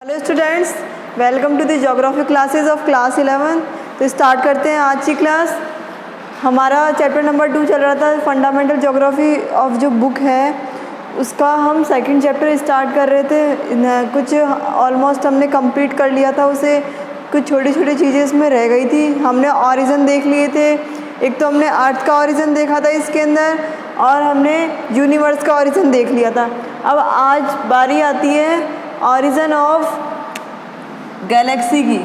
Hello students, welcome to the geography classes of class 11। तो start करते हैं आज की क्लास। हमारा चैप्टर नंबर 2 चल रहा था, फंडामेंटल ज्योग्राफी ऑफ जो बुक है उसका हम सेकंड चैप्टर स्टार्ट कर रहे थे। कुछ ऑलमोस्ट हमने कंप्लीट कर लिया था उसे, कुछ छोटी छोटी चीज़ें इसमें रह गई थी। हमने ऑरिजिन देख लिए थे, एक तो हमने अर्थ का ऑरिजिन देखा था इसके अंदर, और हमने यूनिवर्स का ऑरिजिन देख लिया था। अब आज बारी आती है ऑरिजिन ऑफ गैलेक्सी की।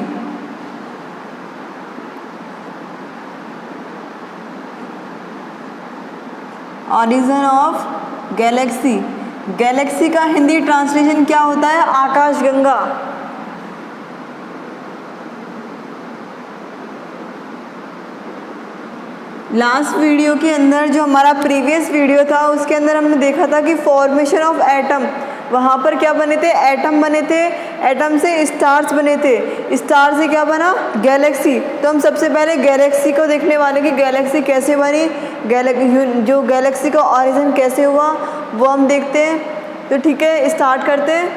Origin of Galaxy. गैलेक्सी का हिंदी ट्रांसलेशन क्या होता है? आकाशगंगा। लास्ट वीडियो के अंदर जो हमारा प्रीवियस वीडियो था उसके अंदर हमने देखा था कि फॉर्मेशन ऑफ एटम, वहाँ पर क्या बने थे? एटम बने थे, एटम से स्टार्स बने थे, स्टार से क्या बना? गैलेक्सी। तो हम सबसे पहले गैलेक्सी को देखने वाले कि गैलेक्सी कैसे बनी, जो गैलेक्सी का ऑरिजिन कैसे हुआ वो हम देखते हैं। तो ठीक है, स्टार्ट करते हैं।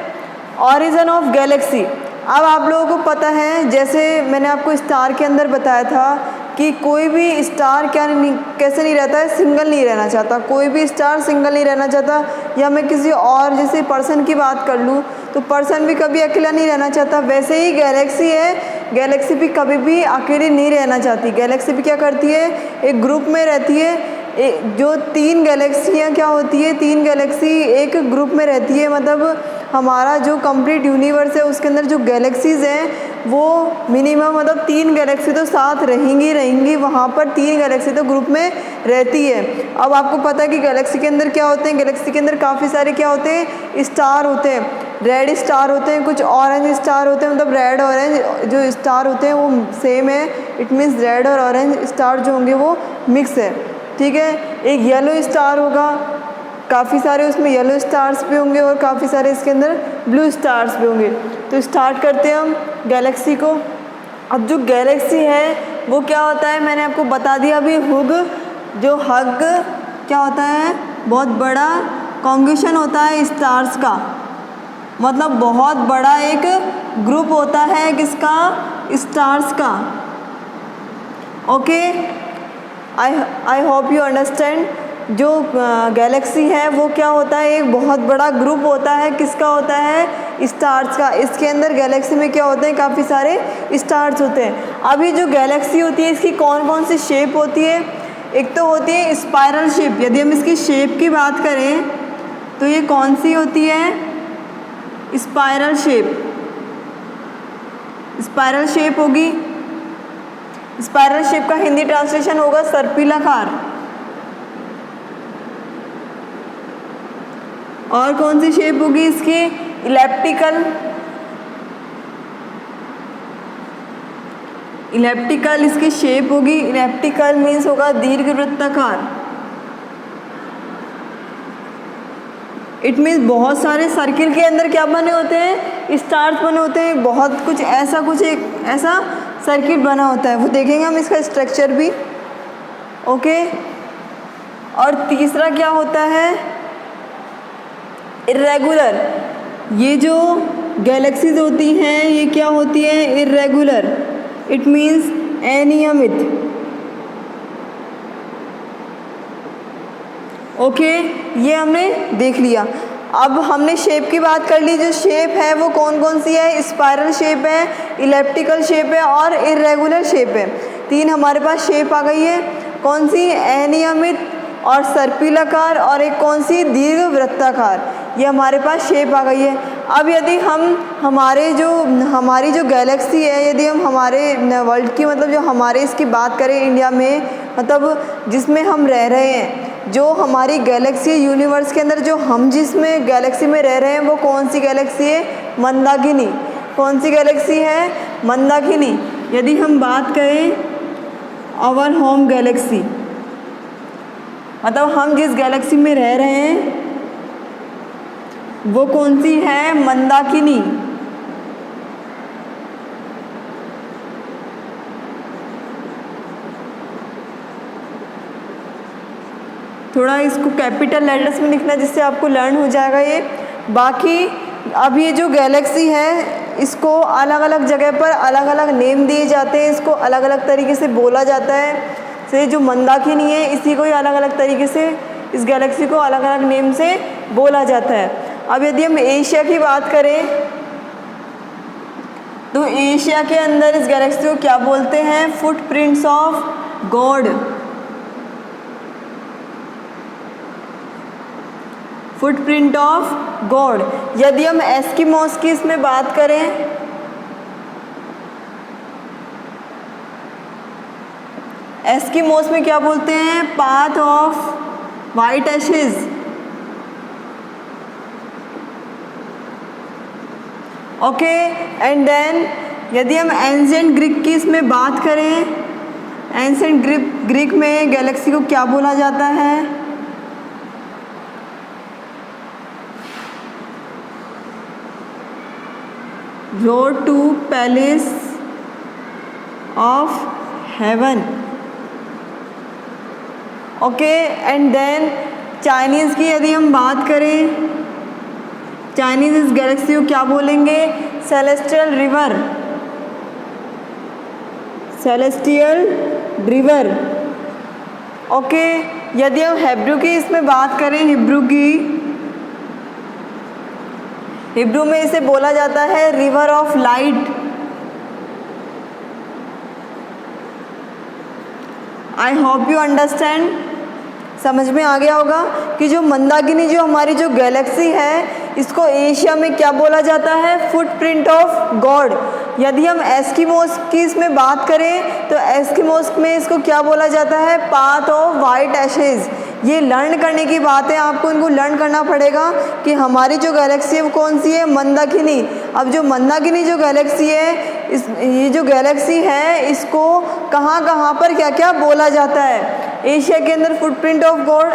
Origin of Galaxy. अब आप लोगों को पता है, जैसे मैंने आपको स्टार के अंदर बताया था कि कोई भी स्टार कैसे नहीं रहता है? सिंगल नहीं रहना चाहता। कोई भी स्टार सिंगल नहीं रहना चाहता। या मैं किसी और जैसे पर्सन की बात कर लूँ तो पर्सन भी कभी अकेला नहीं रहना चाहता। वैसे ही गैलेक्सी है, गैलेक्सी भी कभी भी अकेली नहीं रहना चाहती। गैलेक्सी भी क्या करती है? एक ग्रुप में रहती है। जो 3 गैलेक्सियाँ क्या होती है? 3 गैलेक्सी एक ग्रुप में रहती है। मतलब हमारा जो कंप्लीट यूनिवर्स है उसके अंदर जो गैलेक्सीज़ हैं वो मिनिमम मतलब 3 गैलेक्सी तो साथ रहेंगी। वहाँ पर 3 गैलेक्सी तो ग्रुप में रहती है। अब आपको पता है कि गैलेक्सी के अंदर क्या होते हैं? गैलेक्सी के अंदर काफ़ी सारे क्या होते हैं? स्टार होते हैं। रेड स्टार होते हैं, कुछ ऑरेंज स्टार होते हैं। मतलब रेड ऑरेंज जो स्टार होते हैं वो सेम है, इट मीन्स रेड और ऑरेंज स्टार जो होंगे वो मिक्स है। ठीक है। एक येलो स्टार होगा, काफ़ी सारे उसमें येलो स्टार्स भी होंगे और काफ़ी सारे इसके अंदर ब्लू स्टार्स भी होंगे। तो स्टार्ट करते हैं हम गैलेक्सी को। अब जो गैलेक्सी है वो क्या होता है? मैंने आपको बता दिया अभी। हग क्या होता है? बहुत बड़ा कॉन्ग्रेशन होता है स्टार्स का। मतलब बहुत बड़ा एक ग्रुप होता है किसका? स्टार्स का। Okay, I hope you understand. जो गैलेक्सी है वो क्या होता है? एक बहुत बड़ा ग्रुप होता है। किसका होता है? स्टार्स का। इसके अंदर गैलेक्सी में क्या होते हैं? काफ़ी सारे स्टार्स होते हैं। अभी जो गैलेक्सी होती है इसकी कौन कौन सी शेप होती है? एक तो होती है स्पाइरल शेप। यदि हम इसकी शेप की बात करें तो ये कौन सी होती है? Spiral shape. स्पाइरल शेप होगी। स्पाइरल शेप का हिंदी ट्रांसलेशन होगा सर्पिलाकार। और कौन सी शेप होगी इसकी? इलेप्टिकल। इलेप्टिकल इसकी शेप होगी। इलेप्टिकल मीन्स होगा दीर्घवृत्ताकार। इट मीन्स बहुत सारे सर्किल के अंदर क्या बने होते हैं? स्टार्स बने होते हैं। बहुत कुछ एक ऐसा सर्किट बना होता है, वो देखेंगे हम इसका स्ट्रक्चर भी। ओके। और तीसरा क्या होता है? इर्रेगुलर। ये जो गैलेक्सीज होती हैं ये क्या होती है? इर्रेगुलर। इट मीन्स अनियमित। ओके, ये हमने देख लिया। अब हमने शेप की बात कर ली। जो शेप है वो कौन कौन सी है? स्पाइरल शेप है, इलेप्टिकल शेप है और इर्रेगुलर शेप है। 3 हमारे पास शेप आ गई है। कौन सी? अनियमित और सर्पिलाकार, और एक कौन सी? दीर्घवृत्ताकार। ये हमारे पास शेप आ गई है। अब यदि हम हमारी जो गैलेक्सी है, यदि हम हमारे वर्ल्ड की मतलब जो हमारे इसकी बात करें इंडिया में, मतलब जिसमें हम रह रहे हैं, जो हमारी गैलेक्सी यूनिवर्स के अंदर जो हम जिसमें गैलेक्सी में रह रहे हैं वो कौन सी गैलेक्सी है? मंदाकिनी। कौन सी गैलेक्सी है? मंदाकिनी। यदि हम बात करें आवर होम गैलेक्सी, मतलब हम जिस गैलेक्सी में रह रहे हैं वो कौन सी है? मंदाकिनी। थोड़ा इसको कैपिटल लेटर्स में लिखना जिससे आपको लर्न हो जाएगा ये। बाकी अब ये जो गैलेक्सी है इसको अलग अलग जगह पर अलग अलग नेम दिए जाते हैं, इसको अलग अलग तरीके से बोला जाता है। जैसे जो मंदाकिनी है इसी को ही अलग अलग तरीके से, इस गैलेक्सी को अलग अलग नेम से बोला जाता है। अब यदि हम एशिया की बात करें तो एशिया के अंदर इस गैलेक्सी को क्या बोलते हैं? Footprints of God. Footprint of God. यदि हम एस्किमोस की इसमें बात करें, एस्किमोस में क्या बोलते हैं? Path of white ashes. Okay, and then यदि हम एंशिएंट ग्रीक की इसमें बात करें, एंशिएंट ग्रीक में गैलेक्सी को क्या बोला जाता है? Road to palace of heaven. Okay, and then Chinese की यदि हम बात करें, चाइनीज़ इस गैलेक्सी को क्या बोलेंगे? Celestial river. Celestial river. Okay, यदि हम हिब्रू की इसमें बात करें, हिब्रू में इसे बोला जाता है river of light. I hope you understand, समझ में आ गया होगा कि जो मंदाकिनी, जो हमारी जो गैलेक्सी है, इसको एशिया में क्या बोला जाता है? Footprint of God. यदि हम एस्किमोस की इसमें बात करें तो एस्किमोस में इसको क्या बोला जाता है? Path of white Ashes. ये लर्न करने की बात है, आपको इनको लर्न करना पड़ेगा कि हमारी जो गैलेक्सी है वो कौन सी है? मंदाकिनी। अब जो मंदाकिनी जो गैलेक्सी है, ये जो गैलेक्सी है इसको कहाँ कहाँ पर क्या क्या बोला जाता है? एशिया के अंदर फुटप्रिंट ऑफ गॉड,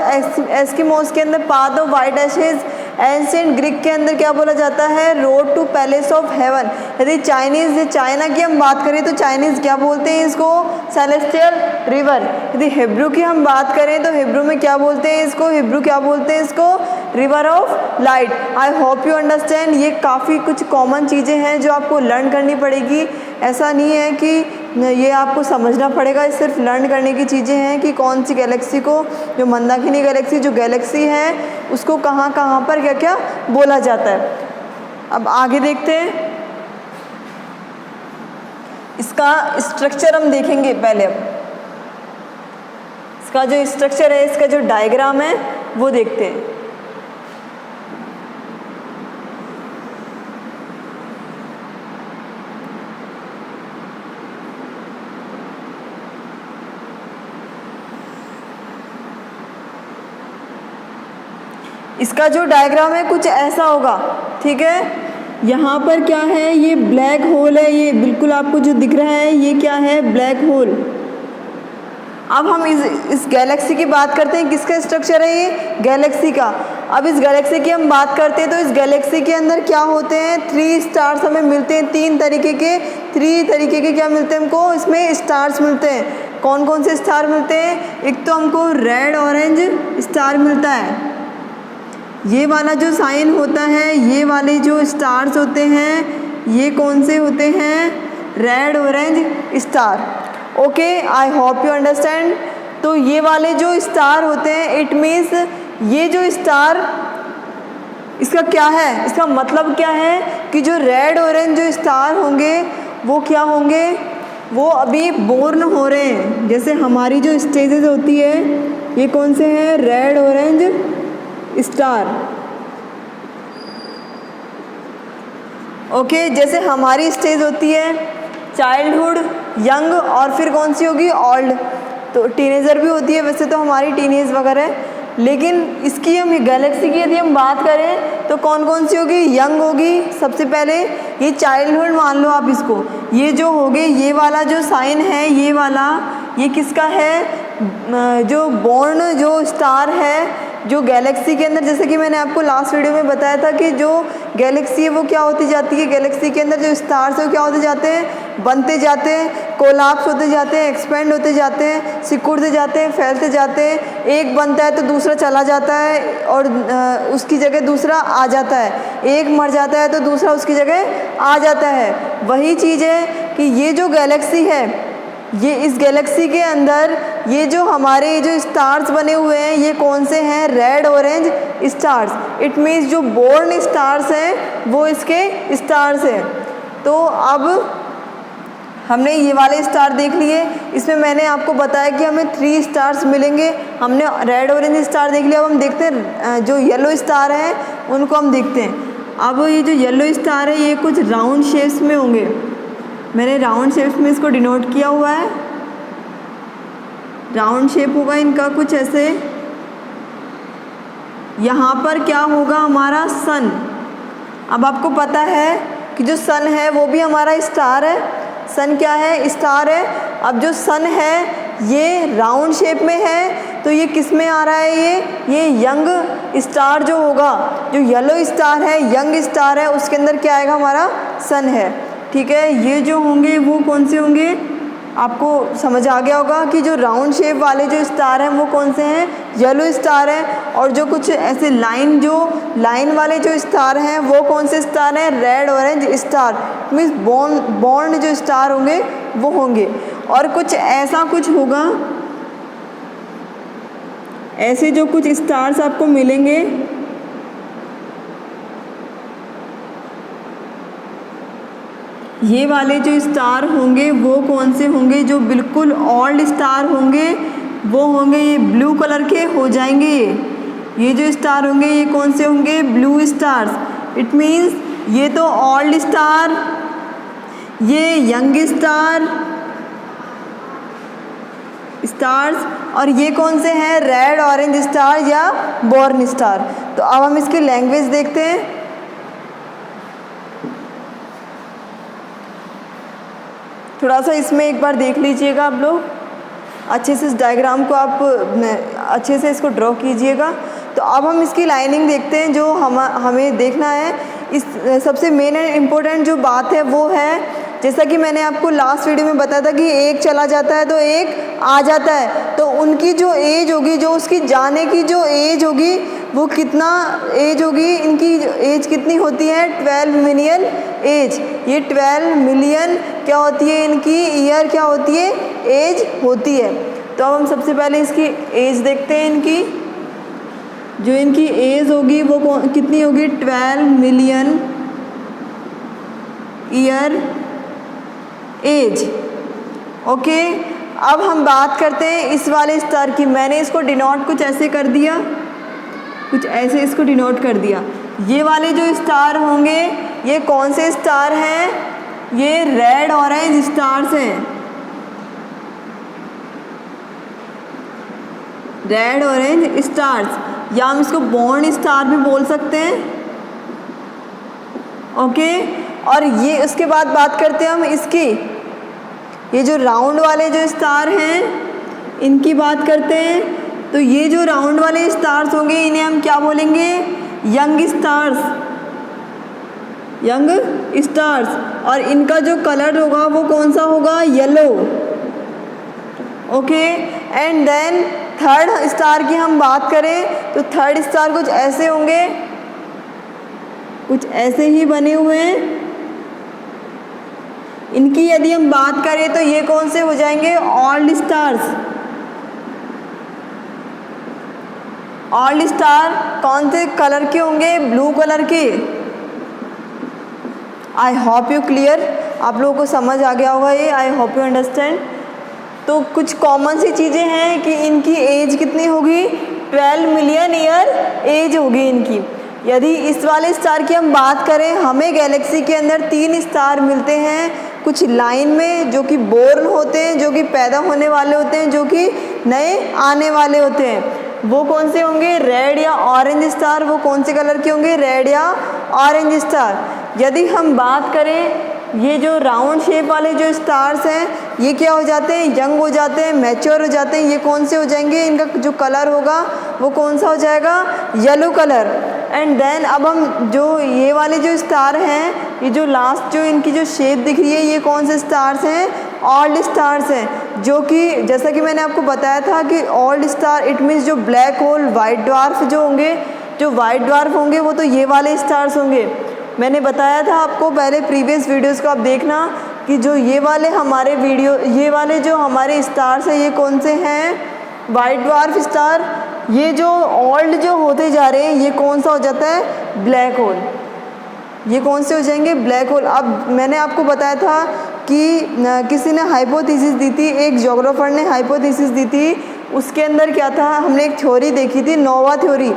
एस्किमोस के अंदर path of white ashes, ancient Greek के अंदर क्या बोला जाता है? Road to palace of heaven. यदि चाइना की हम बात करें तो चाइनीज़ क्या बोलते हैं इसको? Celestial river. यदि हिब्रू की हम बात करें तो हिब्रू में क्या बोलते हैं इसको? हिब्रू क्या बोलते हैं इसको? River of light. I hope you understand. ये काफ़ी कुछ कॉमन चीज़ें हैं जो आपको लर्न करनी पड़ेगी। ऐसा नहीं है कि ये आपको समझना पड़ेगा, सिर्फ लर्न करने की चीज़ें हैं कि कौन सी गैलेक्सी को, जो मंदाकिनी गैलेक्सी जो गैलेक्सी है उसको कहाँ कहाँ पर क्या क्या बोला जाता है। अब आगे देखते हैं, इसका स्ट्रक्चर हम देखेंगे पहले। अब इसका जो स्ट्रक्चर है, इसका जो डायग्राम है वो देखते हैं। इसका जो डायग्राम है कुछ ऐसा होगा, ठीक है। यहाँ पर क्या है? ये ब्लैक होल है, ये बिल्कुल आपको जो दिख रहा है ये क्या है? Black hole. अब हम इस गैलेक्सी की बात करते हैं। किसका स्ट्रक्चर है ये? गैलेक्सी का। अब इस गैलेक्सी की हम बात करते हैं तो इस गैलेक्सी के अंदर क्या होते हैं? 3 स्टार्स हमें मिलते हैं। 3 तरीके के क्या मिलते हैं हमको? इसमें स्टार्स मिलते हैं। कौन कौन से स्टार मिलते हैं? एक तो हमको रेड ऑरेंज स्टार मिलता है। ये वाला जो साइन होता है, ये वाले जो स्टार्स होते हैं, ये कौन से होते हैं? Red orange star. Okay, I hope you understand. तो ये वाले जो स्टार होते हैं, इट मीन्स ये जो स्टार, इसका क्या है? इसका मतलब क्या है कि जो रेड ऑरेंज जो स्टार होंगे वो क्या होंगे? वो अभी बोर्न हो रहे हैं। जैसे हमारी जो स्टेजेस होती है, ये कौन से हैं? Red orange star. ओके, जैसे हमारी स्टेज होती है चाइल्डहुड, यंग और फिर कौन सी होगी? ओल्ड। तो टीनेजर भी होती है वैसे तो हमारी, टीनेज वगैरह। लेकिन इसकी हम गैलेक्सी की यदि हम बात करें तो कौन कौन सी होगी? यंग होगी सबसे पहले। ये चाइल्डहुड मान लो आप इसको। ये जो हो गए, ये वाला जो साइन है, ये वाला, ये किसका है? जो बॉर्न जो स्टार है जो गैलेक्सी के अंदर, जैसे कि मैंने आपको लास्ट वीडियो में बताया था कि जो गैलेक्सी है वो क्या होती जाती है? गैलेक्सी के अंदर जो स्टार्स है वो क्या होते जाते हैं? बनते जाते हैं। कोलैप्स होते जाते हैं, एक्सपेंड होते जाते हैं, सिकुड़ते जाते हैं, फैलते जाते हैं। एक बनता है तो दूसरा चला जाता है और उसकी जगह दूसरा आ जाता है। एक मर जाता है तो दूसरा उसकी जगह आ जाता है। वही चीज़ है कि ये जो गैलेक्सी है, ये इस गैलेक्सी के अंदर ये जो हमारे जो स्टार्स बने हुए हैं, ये कौन से हैं? Red orange stars. It means जो बोर्न स्टार्स हैं वो इसके स्टार्स हैं। तो अब हमने ये वाले स्टार देख लिए। इसमें मैंने आपको बताया कि हमें 3 स्टार्स मिलेंगे। हमने रेड ऑरेंज स्टार देख लिया। अब हम देखते हैं जो येलो स्टार हैं उनको हम देखते हैं। अब ये जो येलो स्टार है ये कुछ राउंड शेप्स में होंगे। मैंने राउंड शेप्स में इसको डिनोट किया हुआ है। राउंड शेप होगा इनका कुछ ऐसे। यहाँ पर क्या होगा? हमारा सन। अब आपको पता है कि जो सन है वो भी हमारा स्टार है। सन क्या है? स्टार है। अब जो सन है ये राउंड शेप में है तो ये किस में आ रहा है? ये यंग स्टार जो होगा, जो येलो स्टार है, यंग स्टार है, उसके अंदर क्या आएगा? हमारा सन है। ठीक है, ये जो होंगे वो कौन से होंगे? आपको समझ आ गया होगा कि जो राउंड शेप वाले जो स्टार हैं वो कौन से हैं? येलो स्टार हैं। और जो कुछ ऐसे लाइन वाले जो स्टार हैं वो कौन से स्टार हैं? Red orange star. Means bond जो स्टार होंगे वो होंगे। और कुछ ऐसा कुछ होगा, ऐसे जो कुछ स्टार्स आपको मिलेंगे, ये वाले जो स्टार होंगे वो कौन से होंगे? जो बिल्कुल ओल्ड स्टार होंगे वो होंगे ये ब्लू कलर के हो जाएंगे। ये जो स्टार होंगे ये कौन से होंगे? Blue stars. इट मीन्स ये तो ओल्ड स्टार, ये यंग स्टार्स, और ये कौन से हैं? रेड ऑरेंज स्टार या बॉर्न स्टार। तो अब हम इसकी लैंग्वेज देखते हैं। थोड़ा सा इसमें एक बार देख लीजिएगा आप लोग, अच्छे से इस डायग्राम को आप अच्छे से इसको ड्रॉ कीजिएगा। तो अब हम इसकी लाइनिंग देखते हैं जो हमें देखना है। इस सबसे मेन एंड इम्पोर्टेंट जो बात है वो है, जैसा कि मैंने आपको लास्ट वीडियो में बताया था कि एक चला जाता है तो एक आ जाता है। तो उनकी जो एज होगी, जो उसकी जाने की जो एज होगी वो कितना एज होगी? इनकी एज कितनी होती है? 12 मिलियन एज। ये 12 मिलियन क्या होती है? इनकी ईयर क्या होती है? एज होती है। तो अब हम सबसे पहले इसकी एज देखते हैं। इनकी जो इनकी एज होगी वो कितनी होगी? 12 मिलियन ईयर एज। ओके, अब हम बात करते हैं इस वाले स्टार की। मैंने इसको डिनोट कुछ ऐसे कर दिया, कुछ ऐसे इसको डिनोट कर दिया। ये वाले जो स्टार होंगे ये कौन से स्टार हैं? ये रेड ऑरेंज स्टार्स हैं। रेड ऑरेंज स्टार्स, या हम इसको बॉन्ड स्टार भी बोल सकते हैं। ओके, और ये उसके बाद बात करते हैं हम इसकी, ये जो राउंड वाले जो स्टार हैं इनकी बात करते हैं। तो ये जो राउंड वाले स्टार्स होंगे इन्हें हम क्या बोलेंगे? Young stars. Young stars. और इनका जो कलर होगा वो कौन सा होगा? Yellow. Okay, and then third star की हम बात करें तो थर्ड स्टार कुछ ऐसे होंगे, कुछ ऐसे ही बने हुए हैं। इनकी यदि हम बात करें तो ये कौन से हो जाएंगे? Old stars. ओल्ड स्टार कौन से कलर के होंगे? ब्लू कलर के। आई होप यू क्लियर, आप लोगों को समझ आ गया होगा ये। I hope you understand. तो कुछ कॉमन सी चीज़ें हैं कि इनकी एज कितनी होगी? 12 मिलियन ईयर एज होगी इनकी। यदि इस वाले स्टार की हम बात करें, हमें गैलेक्सी के अंदर 3 स्टार मिलते हैं कुछ लाइन में, जो कि बोर्न होते हैं, जो कि पैदा होने वाले होते हैं, जो कि नए आने वाले होते हैं। वो कौन से होंगे? रेड या ऑरेंज स्टार। वो कौन से कलर के होंगे? रेड या ऑरेंज स्टार। यदि हम बात करें ये जो राउंड शेप वाले जो स्टार्स हैं ये क्या हो जाते हैं? यंग हो जाते हैं, मैच्योर हो जाते हैं। ये कौन से हो जाएंगे? इनका जो कलर होगा वो कौन सा हो जाएगा? Yellow colour. एंड देन अब हम जो ये वाले जो स्टार हैं, ये जो लास्ट जो इनकी जो शेप दिख रही है, ये कौन से स्टार्स हैं? ऑल्ड स्टार्स हैं, जो कि जैसा कि मैंने आपको बताया था कि ऑल्ड स्टार इट मीन्स जो ब्लैक होल वाइट ड्वार्फ जो होंगे, जो वाइट ड्वार्फ होंगे वो तो ये वाले स्टार्स होंगे। मैंने बताया था आपको पहले प्रीवियस वीडियोस को आप देखना कि जो ये वाले जो हमारे स्टार्स हैं ये कौन से हैं, वाइट ड्वार्फ स्टार। ये जो ओल्ड जो होते जा रहे हैं ये कौन सा हो जाता है, ब्लैक होल। ये कौन से हो जाएंगे, ब्लैक होल। अब मैंने आपको बताया था कि किसी ने हाइपोथेसिस दी थी, एक ज्योग्राफर ने हाइपोथेसिस दी थी। उसके अंदर क्या था, हमने एक थ्योरी देखी थी, नोवा थ्योरी।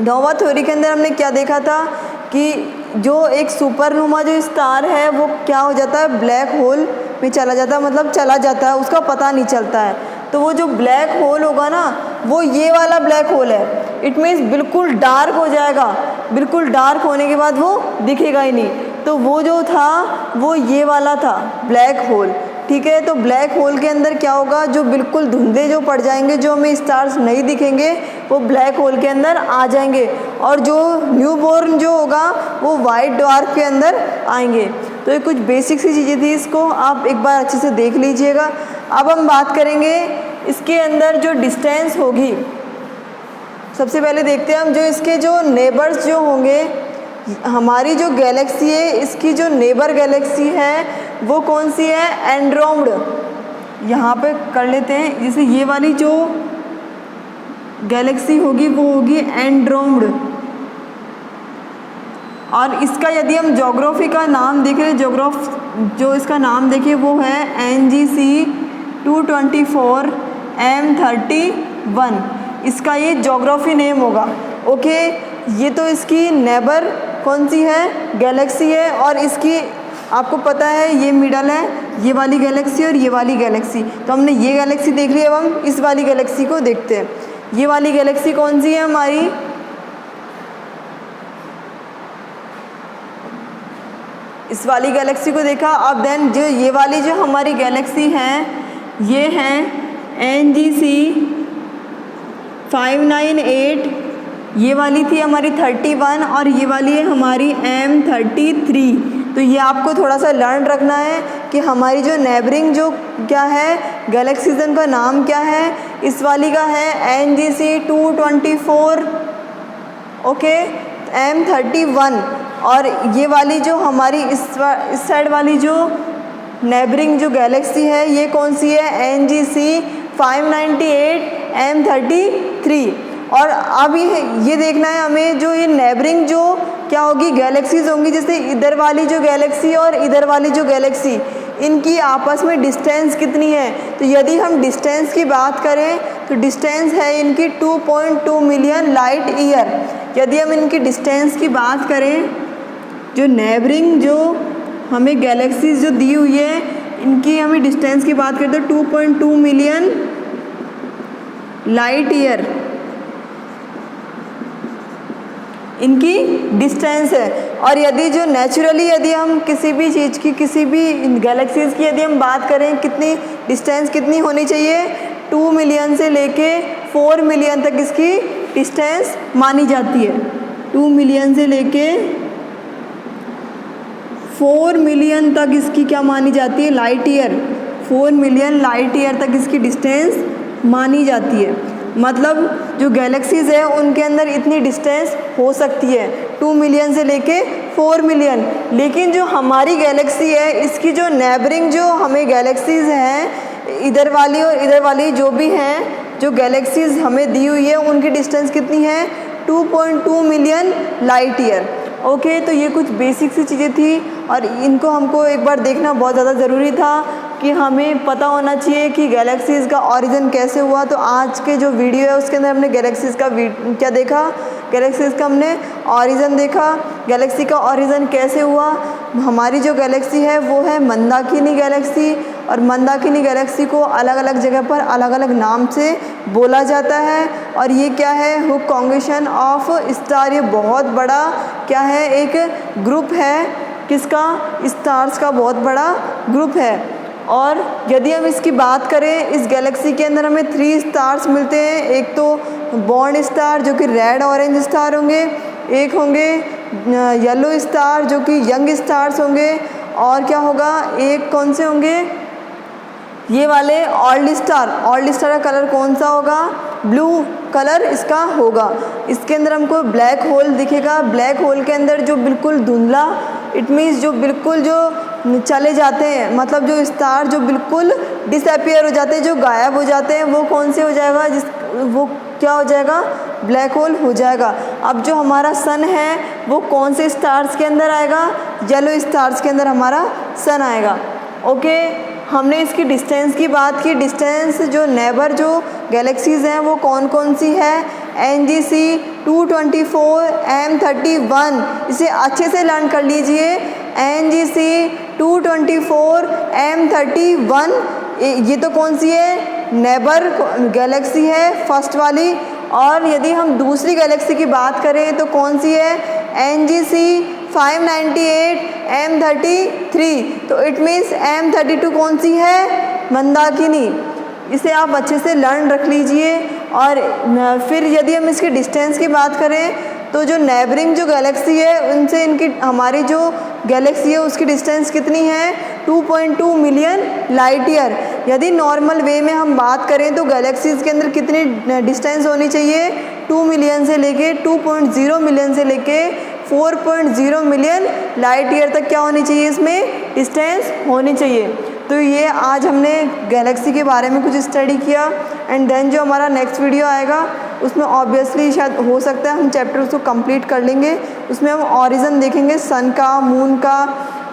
नोवा थ्योरी के अंदर हमने क्या देखा था कि जो एक सुपरनोवा जो स्टार है वो क्या हो जाता है, ब्लैक होल में चला जाता है, मतलब चला जाता है, उसका पता नहीं चलता है। तो वो जो ब्लैक होल होगा ना वो ये वाला ब्लैक होल है। इट मीन्स बिल्कुल डार्क हो जाएगा, बिल्कुल डार्क होने के बाद वो दिखेगा ही नहीं। तो वो जो था वो ये वाला था, ब्लैक होल। ठीक है, तो ब्लैक होल के अंदर क्या होगा, जो बिल्कुल धुंधले जो पड़ जाएंगे, जो हमें स्टार्स नहीं दिखेंगे वो ब्लैक होल के अंदर आ जाएंगे, और जो न्यूबॉर्न जो होगा वो वाइट ड्वार्फ के अंदर आएंगे। तो ये कुछ बेसिक सी चीज़ें थी, इसको आप एक बार अच्छे से देख लीजिएगा। अब हम बात करेंगे इसके अंदर जो डिस्टेंस होगी। सबसे पहले देखते हैं हम जो इसके जो नेबर्स जो होंगे, हमारी जो गैलेक्सी है इसकी जो नेबर गैलेक्सी है वो कौन सी है, एंड्रोमेड। यहाँ पे कर लेते हैं, जैसे ये वाली जो गैलेक्सी होगी वो होगी एंड्रोमेड। और इसका यदि हम ज्योग्राफी का नाम देखें, जो इसका नाम देखें वो है NGC 224 M31, इसका ये ज्योग्राफी नेम होगा। ओके, ये तो इसकी नेबर कौन सी है, गैलेक्सी है। और इसकी आपको पता है ये मिडल है, ये वाली गैलेक्सी और ये वाली गैलेक्सी। तो हमने ये गैलेक्सी देख ली, अब हम इस वाली गैलेक्सी को देखते हैं। ये वाली गैलेक्सी कौन सी है हमारी, इस वाली गैलेक्सी को देखा। अब देन जो ये वाली जो हमारी गैलेक्सी हैं ये हैं NGC 598, ये वाली थी हमारी 31 और ये वाली है हमारी M33। तो ये आपको थोड़ा सा लर्न रखना है कि हमारी जो नेबरिंग जो क्या है गैलेक्सीज, उनका नाम क्या है। इस वाली का है NGC 224, ओके, M31। और ये वाली जो हमारी इस साइड वाली जो नेबरिंग जो गैलेक्सी है ये कौन सी है, NGC 598 M33। और अब ये देखना है हमें जो ये नेबरिंग जो क्या होगी गैलेक्सीज होंगी, जैसे इधर वाली जो गैलेक्सी और इधर वाली जो गैलेक्सी, इनकी आपस में डिस्टेंस कितनी है। तो यदि हम डिस्टेंस की बात करें तो डिस्टेंस है इनकी 2.2 मिलियन लाइट ईयर। यदि हम इनकी डिस्टेंस की बात करें, जो नेबरिंग जो हमें गैलेक्सीज जो दी हुई है इनकी हमें डिस्टेंस की बात करें तो 2.2 मिलियन लाइट ईयर इनकी डिस्टेंस है। और यदि जो नेचुरली यदि हम किसी भी चीज़ की, किसी भी गैलेक्सीज की यदि हम बात करें, कितनी डिस्टेंस कितनी होनी चाहिए, 2 मिलियन से लेके 4 मिलियन तक इसकी डिस्टेंस मानी जाती है। 2 मिलियन से लेके 4 मिलियन तक इसकी क्या मानी जाती है, light year. 4 million light year तक इसकी डिस्टेंस मानी जाती है। मतलब जो गैलेक्सीज है उनके अंदर इतनी डिस्टेंस हो सकती है 2 मिलियन से लेके 4 मिलियन। लेकिन जो हमारी गैलेक्सी है इसकी जो नेबरिंग जो हमें गैलेक्सीज हैं, इधर वाली और इधर वाली जो भी हैं जो गैलेक्सीज हमें दी हुई है उनकी डिस्टेंस कितनी है, 2.2 मिलियन लाइट ईयर। ओके, तो ये कुछ बेसिक सी चीज़ें थी और इनको हमको एक बार देखना बहुत ज़्यादा ज़रूरी था कि हमें पता होना चाहिए कि गैलेक्सीज़ का ओरिजिन कैसे हुआ। तो आज के जो वीडियो है उसके अंदर हमने गैलेक्सीज़ का क्या देखा, गैलेक्सीज़ का हमने ओरिजिन देखा, गैलेक्सी का ओरिजिन कैसे हुआ। हमारी जो गैलेक्सी है वो है मंदाकिनी गैलेक्सी, और मंदाकिनी गैलेक्सी को अलग अलग जगह पर अलग अलग नाम से बोला जाता है। और ये क्या है, हुक कॉन्ग्रेशन ऑफ स्टार, ये बहुत बड़ा क्या है, एक ग्रुप है, किसका, स्टार्स का बहुत बड़ा ग्रुप है। और यदि हम इसकी बात करें, इस गैलेक्सी के अंदर हमें 3 स्टार्स मिलते हैं। एक तो बॉन्ड स्टार जो कि रेड ऑरेंज स्टार होंगे, एक होंगे येलो स्टार जो कि यंग स्टार्स होंगे, और क्या होगा, एक कौन से होंगे, ये वाले ऑल्ड स्टार का कलर कौन सा होगा? ब्लू कलर इसका होगा। इसके अंदर हमको ब्लैक होल दिखेगा। ब्लैक होल के अंदर जो बिल्कुल धुंधला, इट मीन्स जो बिल्कुल जो चले जाते हैं, मतलब जो स्टार जो बिल्कुल डिसअपियर हो जाते हैं, जो गायब हो जाते हैं, वो कौन से हो जाएगा? वो क्या हो जाएगा? ब्लैक होल हो जाएगा। अब जो हमारा सन है वो कौन से स्टार्स के अंदर आएगा? येलो स्टार्स के अंदर हमारा सन आएगा। ओके, हमने इसकी डिस्टेंस की बात की। डिस्टेंस जो नेबर जो गैलेक्सीज़ हैं वो कौन कौन सी है? NGC 224 M31, इसे अच्छे से लर्न कर लीजिए। NGC 224 M31, ये तो कौन सी है? नेबर गैलेक्सी है, फर्स्ट वाली। और यदि हम दूसरी गैलेक्सी की बात करें तो कौन सी है? NGC 598 M33। तो इट मीन्स M32 कौन सी है? मंदाकिनी। इसे आप अच्छे से लर्न रख लीजिए। और फिर यदि हम इसकी डिस्टेंस की बात करें तो जो नेबरिंग जो गैलेक्सी है उनसे इनकी हमारी जो गैलेक्सी है उसकी डिस्टेंस कितनी है? 2.2 मिलियन लाइट ईयर। यदि नॉर्मल वे में हम बात करें तो गैलेक्सीज़ के अंदर कितनी डिस्टेंस होनी चाहिए? 2 मिलियन से लेके 2.0 मिलियन से लेके 4.0 मिलियन लाइट ईयर तक क्या होनी चाहिए? इसमें डिस्टेंस होनी चाहिए। तो ये आज हमने गैलेक्सी के बारे में कुछ स्टडी किया। एंड देन जो हमारा नेक्स्ट वीडियो आएगा उसमें ऑब्वियसली शायद हो सकता है हम चैप्टर उसको कंप्लीट कर लेंगे। उसमें हम ऑरिजन देखेंगे सन का, मून का,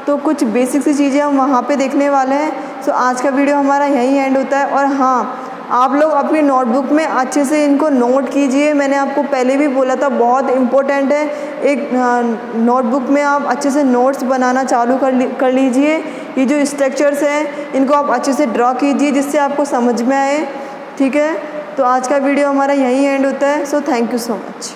तो कुछ बेसिक सी चीज़ें हम वहाँ पे देखने वाले हैं। सो आज का वीडियो हमारा यहीं एंड होता है। और हाँ, आप लोग अपनी नोटबुक में अच्छे से इनको नोट कीजिए। मैंने आपको पहले भी बोला था, बहुत इम्पोर्टेंट है। एक नोटबुक में आप अच्छे से नोट्स बनाना चालू कर लीजिए। ये जो स्ट्रक्चर्स हैं इनको आप अच्छे से ड्रॉ कीजिए जिससे आपको समझ में आए। ठीक है, तो आज का वीडियो हमारा यहीं एंड होता है। So thank you so much.